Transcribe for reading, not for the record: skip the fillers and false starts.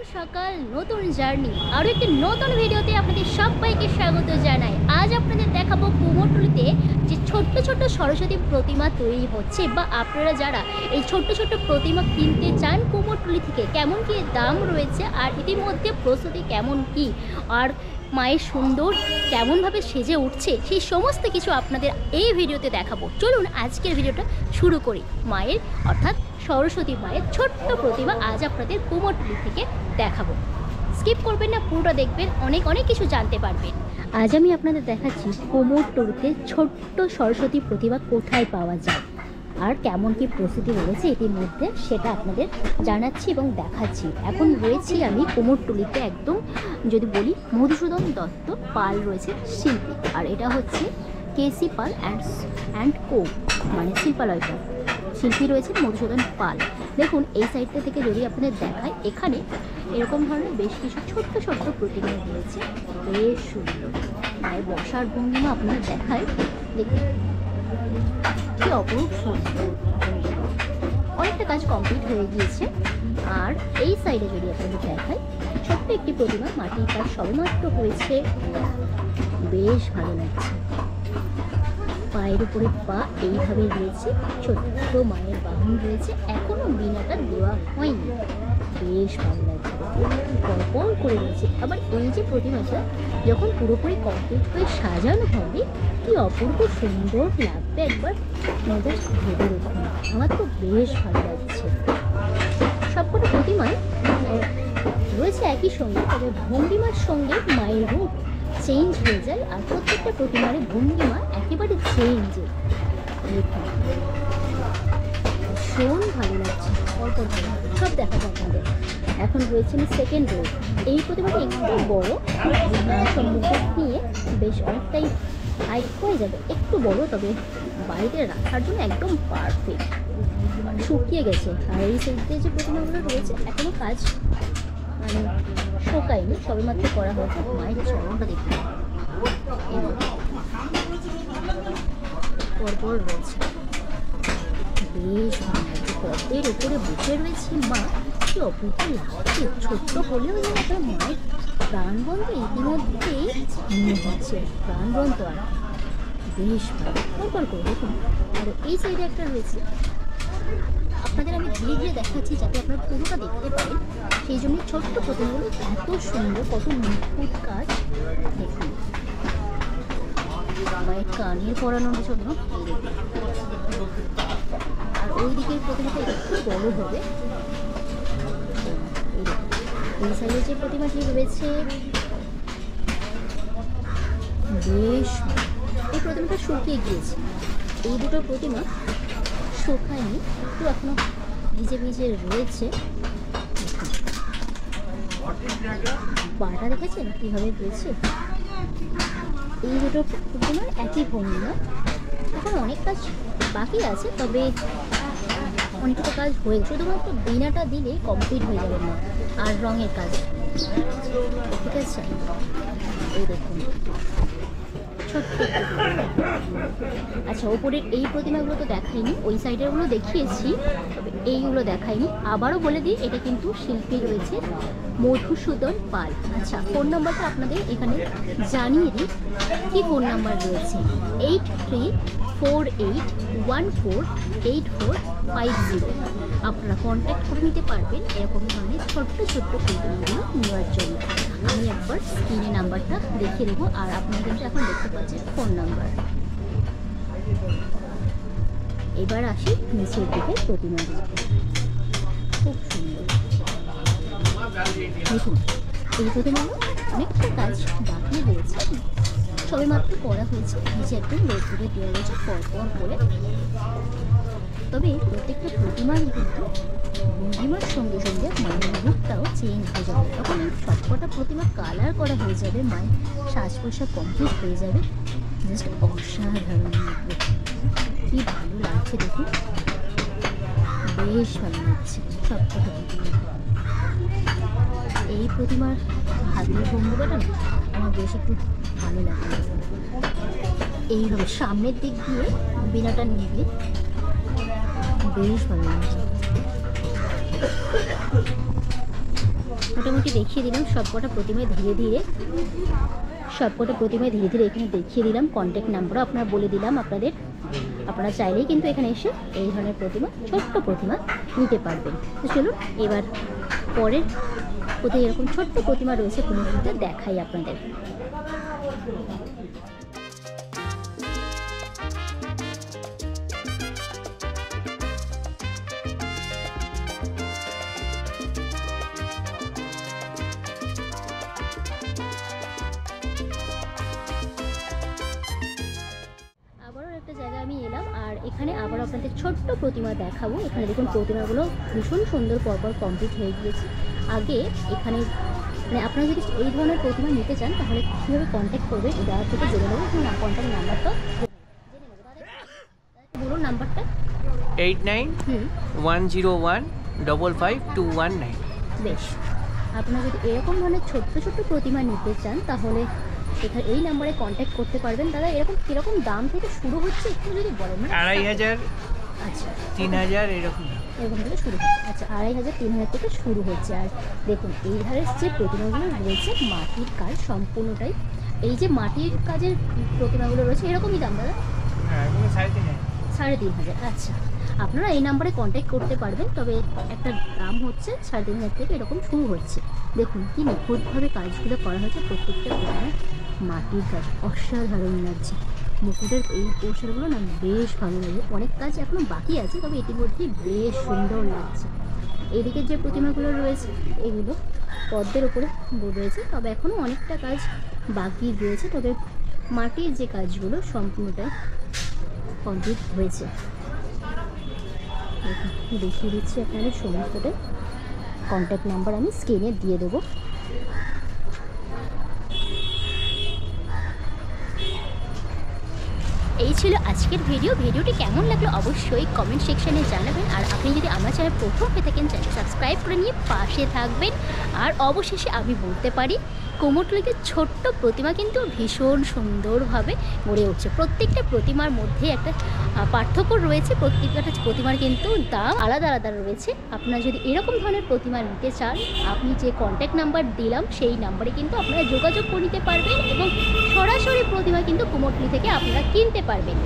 নতুন সকাল নতুন জার্নি আরও একটি নতুন ভিডিওতে আপনাদের সবাইকে স্বাগত জানাই। আজ আপনাদের দেখাবো কুমোরটুলিতে যে ছোট্ট ছোট্ট সরস্বতী প্রতিমা তৈরি হচ্ছে, বা আপনারা যারা এই ছোট্ট ছোট্ট প্রতিমা কিনতে চান কুমোরটুলি থেকে কেমন কী দাম রয়েছে, আর ইতিমধ্যে প্রস্তুতি কেমন কী, আর মায়ের সুন্দর কেমনভাবে সেজে উঠছে, সেই সমস্ত কিছু আপনাদের এই ভিডিওতে দেখাবো। চলুন আজকের ভিডিওটা শুরু করি। মায়ের অর্থাৎ সরস্বতী মায়ের ছোট্ট প্রতিমা আজ আপনাদের কুমোরটুলি থেকে দেখাবো। স্কিপ করবেন না, পুরোটা দেখবেন, অনেক অনেক কিছু জানতে পারবেন। আজ আমি আপনাদের দেখাচ্ছি কুমোরটুলিতে ছোট্ট সরস্বতী প্রতিমা কোথায় পাওয়া যায় আর কেমন কি প্রস্তুতি রয়েছে ইতিমধ্যে সেটা আপনাদের জানাচ্ছি এবং দেখাচ্ছি। এখন রয়েছি আমি কুমোরটুলিতে, একদম যদি বলি মধুসূদন দত্ত পাল রয়েছে শিল্পী, আর এটা হচ্ছে কেসি পাল অ্যান্ড কো, মানে শিল্পালয় পাল। শিল্পী রয়েছে মধুসূদন পাল। দেখুন এই সাইডটা থেকে যদি আপনাদের দেখায়, এখানে এরকম ধরনের বেশ কিছু ছোট্ট ছোট্ট প্রতিমা রয়েছে, বেশ সুন্দর। মায়ের বসার ভঙ্গিমা আপনাদের দেখায়, দেখুন কি অপরূপ সুন্দর। অনেকটা কাজ কমপ্লিট হয়ে গিয়েছে। আর এই সাইডে যদি আপনাদের দেখায়, ছোট্ট একটি প্রতিমা, মাটির কাজ সবেমাত্র হয়েছে, বেশ ভালো লাগছে। পায়ের উপরে পা এইভাবে রয়েছে, ছোট্ট মায়ের বাহন রয়েছে, এখনো বিনাটা দেওয়া হয়নি, বেশ ভালো লাগছে, পরপর করে রয়েছে। আবার এই যে প্রতিমাটা যখন পুরোপুরি কমপ্লিট হয়ে সাজানো হবে, কি অপূর্ব সুন্দর লাগবে, একবার মেজাজ ভেবে দেখুন। আমার তো বেশ ভালো লাগছে। সবকটা প্রতিমায় রয়েছে একই সঙ্গে, তবে ভঙ্গিমার সঙ্গে মায়ের রূপ চেঞ্জ হয়ে যায়, আর প্রত্যেকটা প্রতিমার ভঙ্গিমা একেবারে চেঞ্জ। দেখুন ভীষণ ভালো লাগছে, পরপর সব দেখা যায় আপনাদের। এখন রয়েছে সেকেন্ড রো। এই প্রতিমাটা একটু বড়, সম্মুখ নিয়ে বেশ অনেকটাই হাইট হয়ে যাবে, একটু বড়, তবে বাড়িতে রাখার জন্য একদম পারফেক্ট, শুকিয়ে গেছে। আর এই সাইডে যে প্রতিমাগুলো রয়েছে এখনো কাজ মানে শোকায়নি, সবেমাত্র করা হয়েছে। মায়ের চরণটা দেখুন পরপর রয়েছে, বেশ ভালো লাগছে। পদ্মের উপরে বসে রয়েছে মা, কি অপূর্ব লাগছে। ছোট্ট হলেও যেন আপনার মায়ের প্রাণবন্ত ইতিমধ্যেই মনে হচ্ছে, প্রাণবন্ত। আর বেশ ভালো পরপর করে দেখুন। আর এই সাইডে একটা রয়েছে, আপনাদের আমি ধীরে ধীরে দেখাচ্ছি যাতে আপনারা পুরোটা দেখতে পারেন, সেই জন্য ছোট্ট প্রতিমাগুলো এত সুন্দর, কত নিখুঁত কাজ। দেখুন মায়ের কানের পরানোর জন্য, আর ওই দিকের প্রতিমাটা একটু বড় হবে। এই সাইডে যে প্রতিমাটি রয়েছে বেশ, এই প্রতিমাটা শুকিয়ে গিয়েছে। এই দুটো প্রতিমা শুকায়নি, একটু এখনো ভিজে ভিজে রয়েছে। পাটা দেখেছেন কীভাবে রয়েছে। এই দুটো প্রতিমার একই ভঙ্গিমা। এখন অনেক কাজ বাকি আছে, তবে অনেকটা কাজ হয়ে, শুধুমাত্র বিনাটা দিলেই কমপ্লিট হয়ে যাবে না, আর রঙের কাজ, ঠিক আছে। এই দেখুন ছোট্ট। আচ্ছা, ওপরের এই প্রতিমাগুলো তো দেখাইনি, ওই সাইডেরগুলো দেখিয়েছি, তবে এইগুলো দেখাইনি। আবারও বলে দিই, এটা কিন্তু শিল্পী রয়েছে মধুসূদন পাল। আচ্ছা, ফোন নাম্বারটা আপনাদের এখানে জানিয়ে দিই। কী ফোন নাম্বার রয়েছে? 8348148450। আপনারা কন্ট্যাক্ট করে নিতে পারবেন এরকম ধরনের ছোট্ট ছোট্ট প্রতিমাগুলো নেওয়ার জন্য। আমি একবার স্ক্রিনে নাম্বারটা দেখিয়ে দেবো, আর আপনারা কিন্তু এখন দেখতে পাচ্ছেন ফোন নাম্বার। এবার আসি নিচের দিকে প্রতিমাগুলো, খুব সুন্দর। দেখুন এই প্রতিমাগুলো অনেকটা কাজ বাকি রয়েছে, সবেমাত্র করা হয়েছে, নিচে একদম রোদ্দুরে দেওয়া রয়েছে পরপর করে। তবে প্রত্যেকটা প্রতিমার কিন্তু ভঙ্গিমার সঙ্গে সঙ্গে মায়ের রূপটাও চেঞ্জ হয়ে যাবে। তখন এই সবকটা প্রতিমা কালার করা হয়ে যাবে, মায়ের সাজ পোশাক কমপ্লিট হয়ে যাবে, জাস্ট অসাধারণ লাগবে। কি ভালো লাগছে দেখুন, বেশ ভালো লাগছে সবকটা প্রতিমা। এই প্রতিমার হাতের ভঙ্গিমাটা আমার বেশ একটু ভালো লাগে। এইভাবে সামনের দিক দিয়ে বিনাটা নিয়ে বেশ ভালো লাগছে। মোটামুটি দেখিয়ে দিলাম সবকটা প্রতিমায় ধীরে ধীরে এখানে দেখিয়ে দিলাম। কন্ট্যাক্ট নাম্বারও আপনারা বলে দিলাম আপনাদের। আপনারা চাইলেই কিন্তু এখানে এসে এই ধরনের প্রতিমা, ছোট্ট প্রতিমা নিতে পারবেন। তো চলুন এবার পরের কোথায় এরকম ছোট্ট প্রতিমা রয়েছে কুমোরটুলিতে দেখাই আপনাদের। একটা জায়গায় আমি এলাম আর এখানে আবার আপনাদের ছোট্ট প্রতিমা দেখাবো। এখানে দেখুন প্রতিমাগুলো ভীষণ সুন্দর পরপর কমপ্লিট হয়ে গিয়েছে। আগে এখানে মানে আপনারা যদি এই ধরনের প্রতিমা নিতে চান তাহলে কীভাবে কন্ট্যাক্ট করবেন এটা থেকে জেনে নেবো। কন্ট্যাক্ট নাম্বারটা বলুন, নাম্বারটা 8910155219। বেশ, আপনারা যদি এরকম ধরনের ছোট্ট ছোট্ট প্রতিমা নিতে চান তাহলে এখানে এই নাম্বারে কন্ট্যাক্ট করতে পারবেন। দাদা এরকম কীরকম দাম থেকে শুরু হচ্ছে একটু যদি বলেন। 2500, আচ্ছা 3000 এরকম থেকে শুরু হচ্ছে। আচ্ছা 2500, 3000 থেকে শুরু হচ্ছে। আর দেখুন এই ধারের যে প্রতিমাগুলো রয়েছে মাটির কাজ সম্পূর্ণটাই। এই যে মাটির কাজের প্রতিমাগুলো রয়েছে এরকমই দাম দাদা? 3500। আচ্ছা, আপনারা এই নাম্বারে কন্ট্যাক্ট করতে পারবেন। তবে একটা দাম হচ্ছে 3500 থেকে এরকম শুরু হচ্ছে। দেখুন কি নিখুঁতভাবে কাজগুলো করা হয়েছে। প্রত্যেকটা প্রতিমায় মাটির কাজ অসাধারণ লাগছে। মুকুটের এই পোশাকগুলো না বেশ ভালো লাগে। অনেক কাজ এখনও বাকি আছে, তবে ইতিমধ্যেই বেশ সুন্দর লাগছে। এদিকে যে প্রতিমাগুলো রয়েছে এগুলো পদ্মের ওপরে রয়েছে, তবে এখনও অনেকটা কাজ বাকি রয়েছে। তবে মাটির যে কাজগুলো সম্পূর্ণটাই কমপ্লিট হয়েছে। দেখিয়ে দিচ্ছি আপনাদের সমস্তটাই। কন্ট্যাক্ট নাম্বার আমি স্ক্রিনে দিয়ে দেবো। এই ছিল আজকের ভিডিওটি কেমন লাগলো অবশ্যই কমেন্ট সেকশনে জানাবেন। আর আপনি যদি আমার চ্যানেল প্রথম হয়ে থাকেন চ্যানেল সাবস্ক্রাইব করে নিয়ে পাশে থাকবেন। আর অবশেষে আমি বলতে পারি কুমোরটুলিতে ছোট্ট প্রতিমা কিন্তু ভীষণ সুন্দরভাবে গড়ে উঠছে। প্রত্যেকটা প্রতিমার মধ্যে একটা পার্থক্য রয়েছে। প্রত্যেকটা প্রতিমার কিন্তু দাম আলাদা আলাদা রয়েছে। আপনারা যদি এরকম ধরনের প্রতিমা নিতে চান আপনি যে কন্ট্যাক্ট নাম্বার দিলাম সেই নাম্বারে কিন্তু আপনারা যোগাযোগ করে নিতে পারবেন এবং সরাসরি প্রতিমা কিন্তু কুমোরটুলি থেকে আপনারা কিনতে পারবেন।